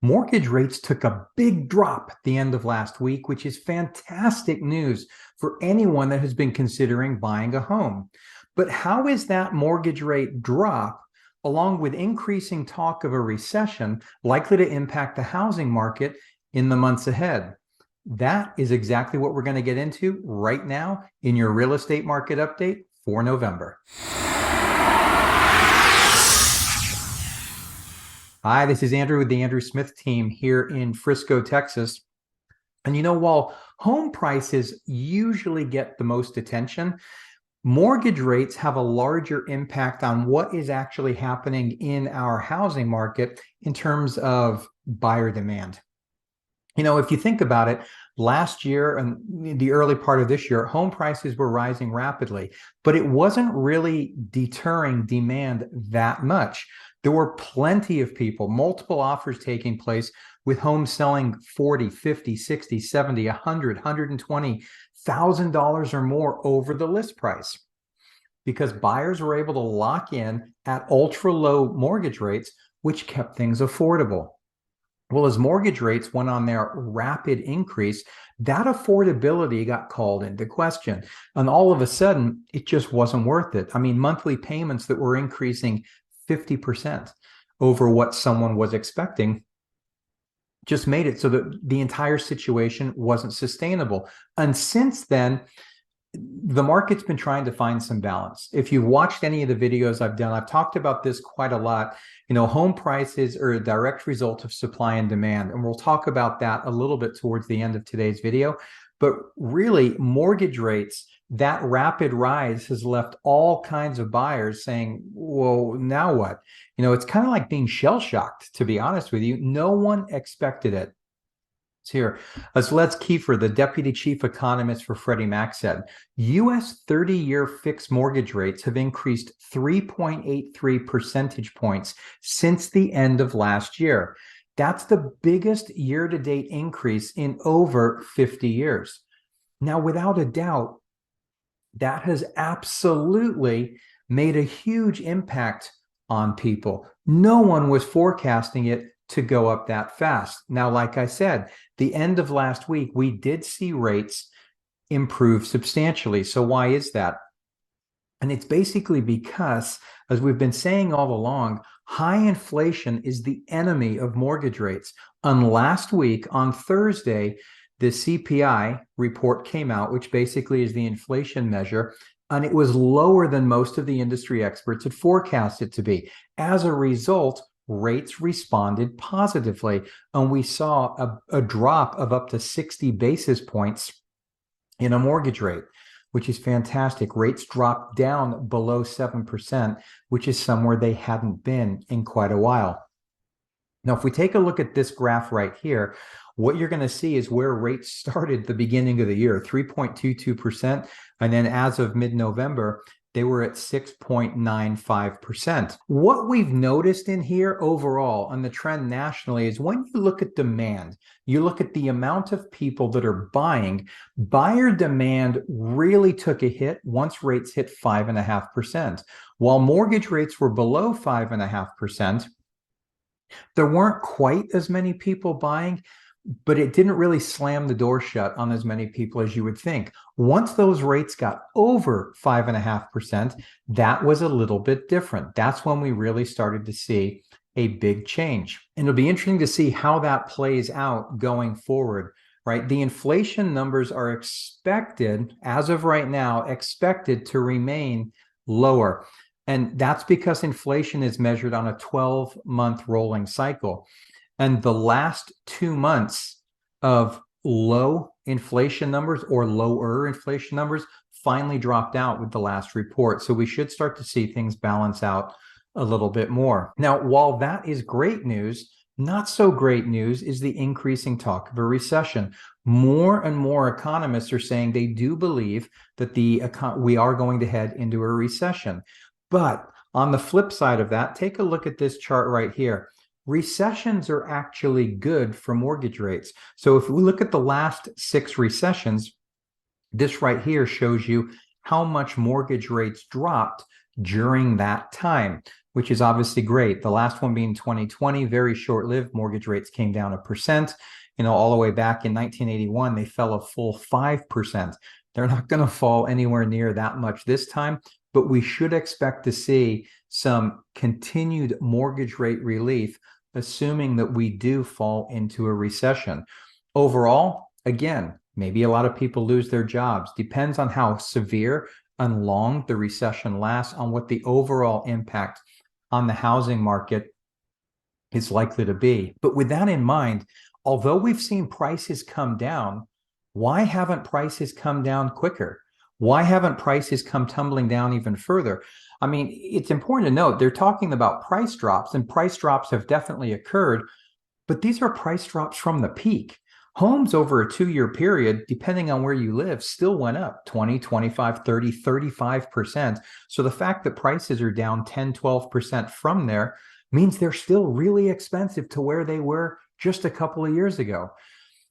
Mortgage rates took a big drop at the end of last week, which is fantastic news for anyone that has been considering buying a home. But how is that mortgage rate drop, along with increasing talk of a recession, likely to impact the housing market in the months ahead? That is exactly what we're going to get into right now in your real estate market update for November. Hi, this is Andrew with the Andrew Smith team here in Frisco, Texas. And while home prices usually get the most attention, mortgage rates have a larger impact on what is actually happening in our housing market in terms of buyer demand. If you think about it, last year and the early part of this year, home prices were rising rapidly, but it wasn't really deterring demand that much. There were plenty of people, multiple offers taking place with homes selling 40, 50, 60, 70, 100, $120,000 or more over the list price because buyers were able to lock in at ultra low mortgage rates, which kept things affordable. Well, as mortgage rates went on their rapid increase, that affordability got called into question. And all of a sudden, it just wasn't worth it. I mean, monthly payments that were increasing 50% over what someone was expecting just made it so that the entire situation wasn't sustainable. And since then, the market's been trying to find some balance. If you've watched any of the videos I've done, I've talked about this quite a lot. Home prices are a direct result of supply and demand, and we'll talk about that a little bit towards the end of today's video. But really, mortgage rates, that rapid rise has left all kinds of buyers saying, well, now what? It's kind of like being shell-shocked, to be honest with you. No one expected it. Here, as Les Kiefer, the deputy chief economist for Freddie Mac, said, U.S. 30-year fixed mortgage rates have increased 3.83 percentage points since the end of last year. That's the biggest year-to-date increase in over 50 years. Now, without a doubt, that has absolutely made a huge impact on people. No one was forecasting it to go up that fast. Now, like I said, the end of last week, we did see rates improve substantially. So why is that? And it's basically because, as we've been saying all along, high inflation is the enemy of mortgage rates. And last week, on Thursday, the CPI report came out, which basically is the inflation measure, and it was lower than most of the industry experts had forecast it to be. As a result, rates responded positively, and we saw a drop of up to 60 basis points in a mortgage rate, which is fantastic. Rates dropped down below 7%, which is somewhere they hadn't been in quite a while. Now, if we take a look at this graph right here, what you're going to see is where rates started the beginning of the year, 3.22%, and then as of mid-November, they were at 6.95%. What we've noticed in here overall on the trend nationally is when you look at demand, you look at the amount of people that are buying, buyer demand really took a hit once rates hit 5.5%. While mortgage rates were below 5.5%, there weren't quite as many people buying, but it didn't really slam the door shut on as many people as you would think. Once those rates got over 5.5%, that was a little bit different. That's when we really started to see a big change. And it'll be interesting to see how that plays out going forward, right? The inflation numbers are expected, as of right now, expected to remain lower. And that's because inflation is measured on a 12-month rolling cycle. And the last 2 months of low inflation numbers or lower inflation numbers finally dropped out with the last report. So we should start to see things balance out a little bit more. Now, while that is great news, not so great news is the increasing talk of a recession. More and more economists are saying they do believe that we are going to head into a recession. But on the flip side of that, take a look at this chart right here. Recessions are actually good for mortgage rates. So if we look at the last 6 recessions, this right here shows you how much mortgage rates dropped during that time, which is obviously great. The last one being 2020, very short-lived. Mortgage rates came down 1%. All the way back in 1981, they fell a full 5%. They're not going to fall anywhere near that much this time, but we should expect to see some continued mortgage rate relief, assuming that we do fall into a recession. Overall, again, maybe a lot of people lose their jobs. Depends on how severe and long the recession lasts, on what the overall impact on the housing market is likely to be. But with that in mind, although we've seen prices come down, why haven't prices come down quicker? Why haven't prices come tumbling down even further? I mean, it's important to note they're talking about price drops, and price drops have definitely occurred, but these are price drops from the peak. Homes over a 2-year period, depending on where you live, still went up 20, 25, 30, 35%. So the fact that prices are down 10, 12% from there means they're still really expensive to where they were just a couple of years ago.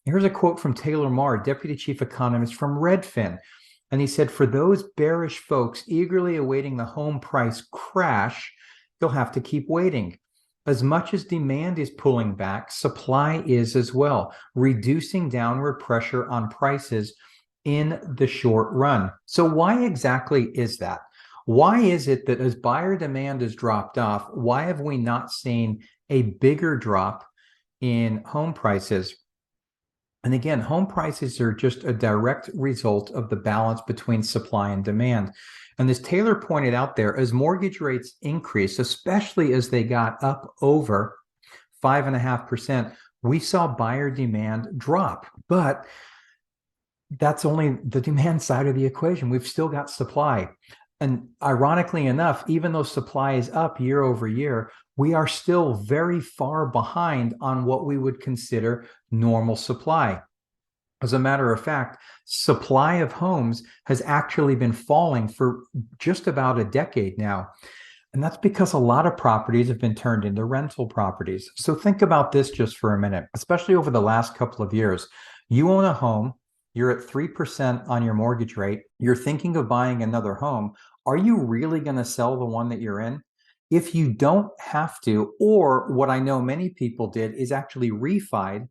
Here's a quote from Taylor Marr, Deputy Chief Economist from Redfin. And he said, for those bearish folks eagerly awaiting the home price crash, you'll have to keep waiting. As much as demand is pulling back, supply is as well, reducing downward pressure on prices in the short run. So why exactly is that? Why is it that as buyer demand has dropped off, why have we not seen a bigger drop in home prices? And again, home prices are just a direct result of the balance between supply and demand. And as Taylor pointed out there, as mortgage rates increased, especially as they got up over 5.5%, we saw buyer demand drop. But that's only the demand side of the equation. We've still got supply. And ironically enough, even though supply is up year over year, we are still very far behind on what we would consider normal supply. As a matter of fact, supply of homes has actually been falling for just about a decade now. And that's because a lot of properties have been turned into rental properties. So think about this just for a minute, especially over the last couple of years. You own a home, you're at 3% on your mortgage rate, you're thinking of buying another home. Are you really going to sell the one that you're in? If you don't have to, or what I know many people did is actually refied,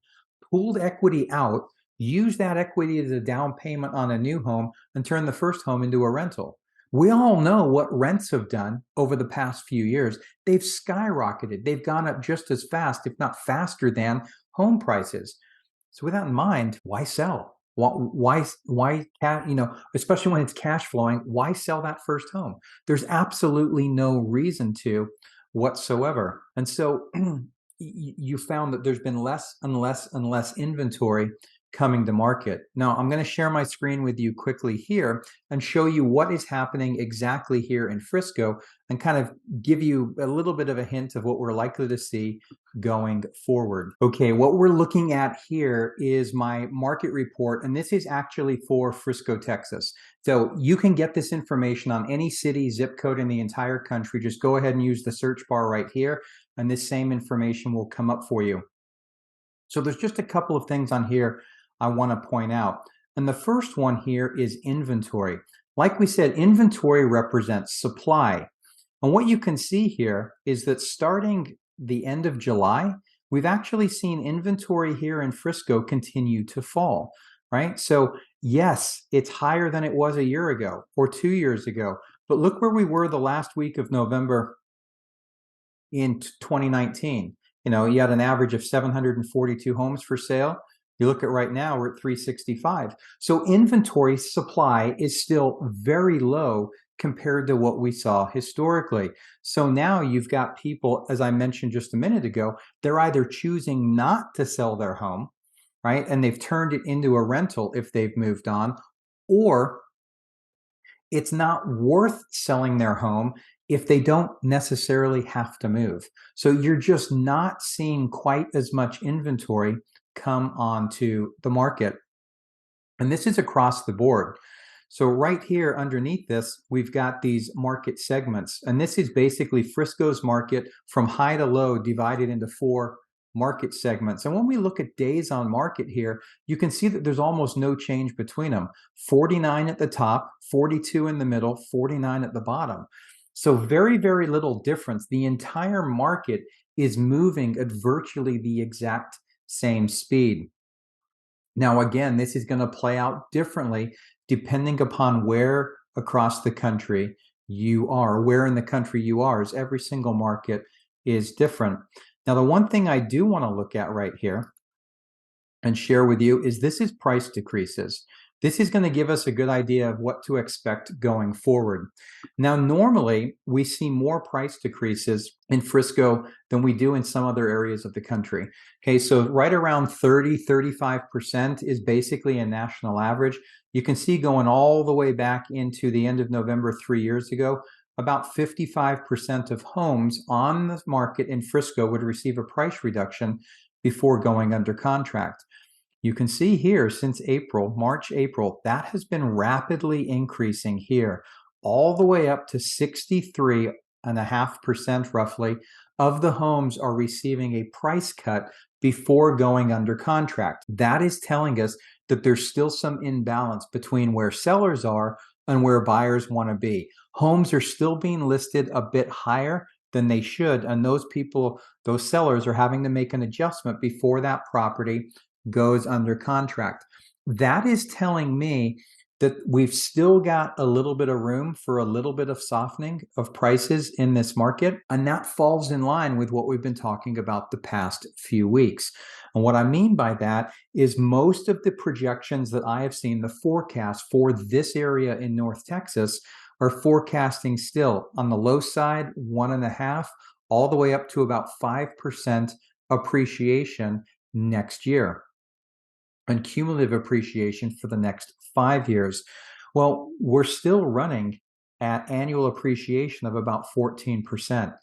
pulled equity out, use that equity as a down payment on a new home, and turn the first home into a rental. We all know what rents have done over the past few years. They've skyrocketed. They've gone up just as fast, if not faster than home prices. So with that in mind, why sell? Why, especially when it's cash flowing, why sell that first home? There's absolutely no reason to whatsoever. And so you found that there's been less and less and less inventory coming to market. Now, I'm going to share my screen with you quickly here and show you what is happening exactly here in Frisco and kind of give you a little bit of a hint of what we're likely to see going forward. Okay, what we're looking at here is my market report, and this is actually for Frisco, Texas. So you can get this information on any city, zip code in the entire country. Just go ahead and use the search bar right here, and this same information will come up for you. So there's just a couple of things on here I want to point out. And the first one here is inventory. Like we said, inventory represents supply. And what you can see here is that starting the end of July, we've actually seen inventory here in Frisco continue to fall, right? So yes, it's higher than it was a year ago or 2 years ago, but look where we were the last week of November in 2019. You had an average of 742 homes for sale. You look at right now, we're at 365. So inventory supply is still very low compared to what we saw historically. So now you've got people, as I mentioned just a minute ago, they're either choosing not to sell their home, right? And they've turned it into a rental if they've moved on, or it's not worth selling their home if they don't necessarily have to move. So you're just not seeing quite as much inventory come onto the market. And this is across the board. So right here underneath this, we've got these market segments. And this is basically Frisco's market from high to low divided into 4 market segments. And when we look at days on market here, you can see that there's almost no change between them. 49 at the top, 42 in the middle, 49 at the bottom. So very, very little difference. The entire market is moving at virtually the exact same speed. Now, again, this is going to play out differently depending upon where across the country you are, where in the country you are, as every single market is different. Now, the one thing I do want to look at right here and share with you is this is price decreases. This is going to give us a good idea of what to expect going forward. Now, normally we see more price decreases in Frisco than we do in some other areas of the country. Okay, so right around 30-35% is basically a national average. You can see going all the way back into the end of November 3 years ago, about 55% of homes on the market in Frisco would receive a price reduction before going under contract. You can see here since April, March, April, that has been rapidly increasing here, all the way up to 63.5% roughly of the homes are receiving a price cut before going under contract. That is telling us that there's still some imbalance between where sellers are and where buyers want to be. Homes are still being listed a bit higher than they should, and those people, those sellers are having to make an adjustment before that property goes under contract. That is telling me that we've still got a little bit of room for a little bit of softening of prices in this market. And that falls in line with what we've been talking about the past few weeks. And what I mean by that is most of the projections that I have seen, the forecast for this area in North Texas, are forecasting still on the low side, 1.5%, all the way up to about 5% appreciation next year, and cumulative appreciation for the next 5 years. Well, we're still running at annual appreciation of about 14%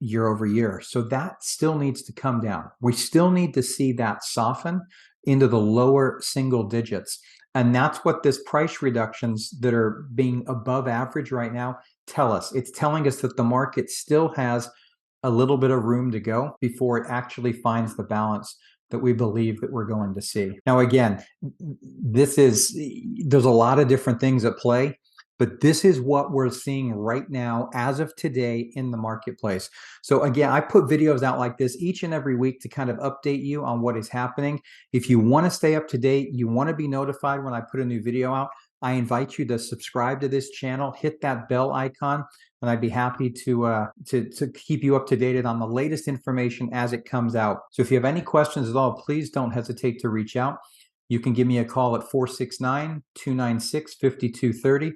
year over year. So that still needs to come down. We still need to see that soften into the lower single digits. And that's what this price reductions that are being above average right now tell us. It's telling us that the market still has a little bit of room to go before it actually finds the balance that we believe that we're going to see. Now, again, there's a lot of different things at play, but this is what we're seeing right now as of today in the marketplace. So again, I put videos out like this each and every week to kind of update you on what is happening. If you want to stay up to date, you want to be notified when I put a new video out, I invite you to subscribe to this channel, hit that bell icon, and I'd be happy to keep you up to date on the latest information as it comes out. So if you have any questions at all, please don't hesitate to reach out. You can give me a call at 469-296-5230,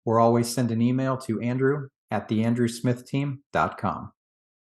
or always send an email to Andrew@theandrewsmith.com.